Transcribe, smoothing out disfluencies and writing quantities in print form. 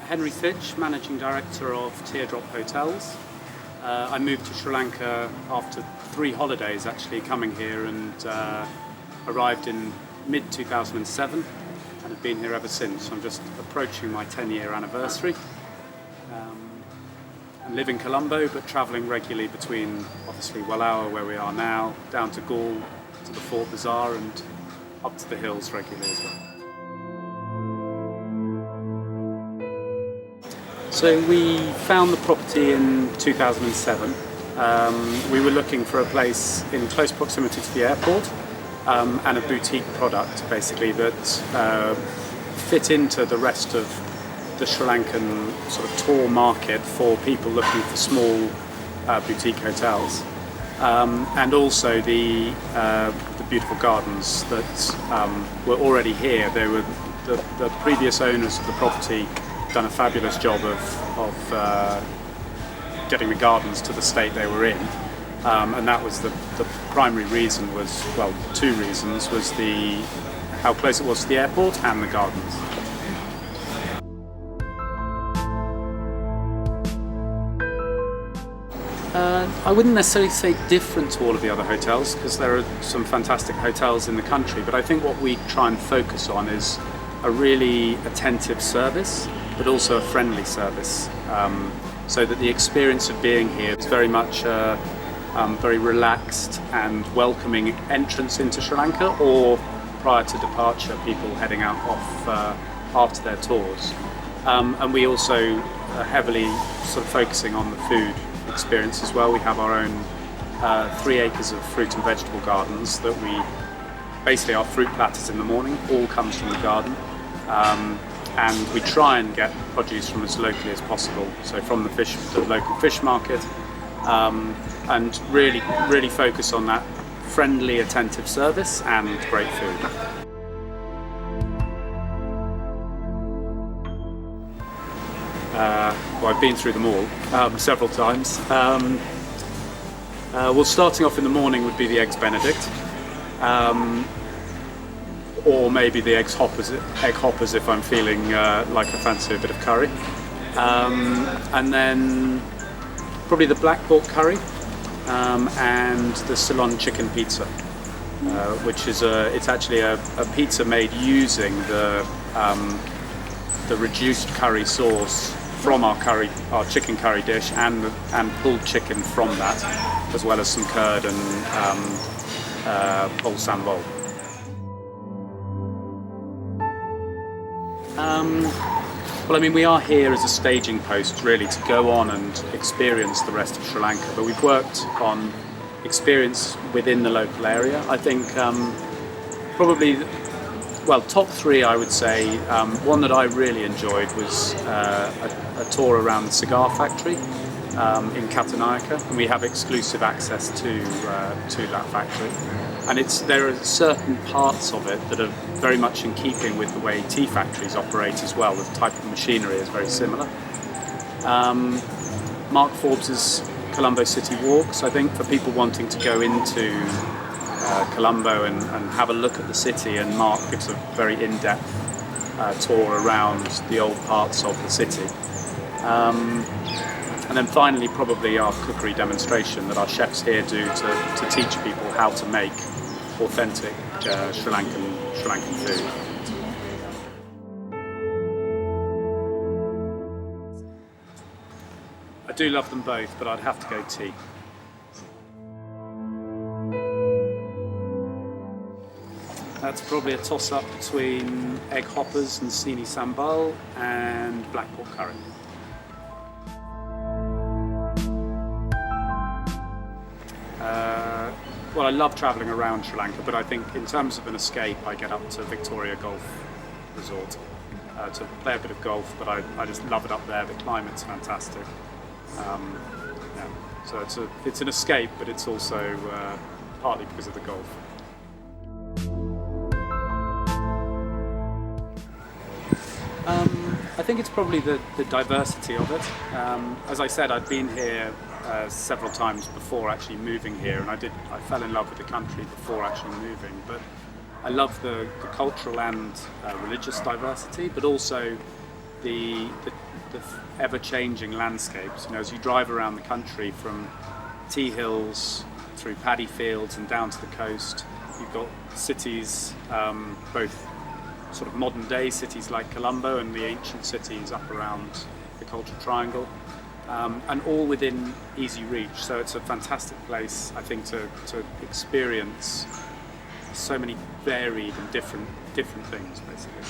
Henry Fitch, Managing Director of Teardrop Hotels. I moved to Sri Lanka after 3 holidays actually coming here, and arrived in mid-2007 and have been here ever since. I'm just approaching my 10-year anniversary. And live in Colombo, but travelling regularly between obviously Wallawwa, where we are now, down to Gaul, to the Fort Bazaar, and up to the hills regularly as well. So we found the property in 2007. We were looking for a place in close proximity to the airport, and a boutique product basically that fit into the rest of the Sri Lankan sort of tour market for people looking for small boutique hotels, and also the beautiful gardens that were already here. They were the previous owners of the property done a fabulous job of getting the gardens to the state they were in, and that was the primary reason. Was, well, 2 reasons: was how close it was to the airport and the gardens. I wouldn't necessarily say different to all of the other hotels, because there are some fantastic hotels in the country, but I think what we try and focus on is a really attentive service, but also a friendly service, so that the experience of being here is very much a very relaxed and welcoming entrance into Sri Lanka, or prior to departure, people heading out off after their tours. And we also are heavily sort of focusing on the food experience as well. We have our own 3 acres of fruit and vegetable gardens that we basically, our fruit platters in the morning all comes from the garden, and we try and get produce from as locally as possible, so from the local fish market, and really focus on that friendly, attentive service and great food. Well, I've been through them all several times. Well, starting off in the morning would be the Eggs Benedict, or maybe the egg hoppers if I'm feeling like I fancy a bit of curry, and then probably the black pork curry, and the Ceylon chicken pizza, which is it's actually a pizza made using the reduced curry sauce from our chicken curry dish, and pulled chicken from that, as well as some curd and whole sambal. Well, I mean, we are here as a staging post really to go on and experience the rest of Sri Lanka, but we've worked on experience within the local area. I think probably, well, top 3 I would say. One that I really enjoyed was a tour around the cigar factory in Katunayake, and we have exclusive access to that factory. And there are certain parts of it that are very much in keeping with the way tea factories operate as well. The type of machinery is very similar. Mark Forbes's Colombo City Walks, I think, for people wanting to go into Colombo and have a look at the city, and Mark gives a very in-depth tour around the old parts of the city. And then finally, probably our cookery demonstration that our chefs here do to teach people how to make authentic Sri Lankan food. I do love them both, but I'd have to go tea. That's probably a toss-up between egg hoppers and sini sambal and black pork curry. Well, I love travelling around Sri Lanka, but I think in terms of an escape, I get up to Victoria Golf Resort to play a bit of golf, but I just love it up there. The climate's fantastic. So it's an escape, but it's also partly because of the golf. I think it's probably the diversity of it. As I said, I'd been here several times before actually moving here, and I fell in love with the country before actually moving. But I love the cultural and religious diversity, but also the ever-changing landscapes. As you drive around the country from tea hills through paddy fields and down to the coast, you've got cities, both sort of modern day cities like Colombo and the ancient cities up around the Cultural Triangle, and all within easy reach. So it's a fantastic place, I think, to experience so many varied and different things, basically.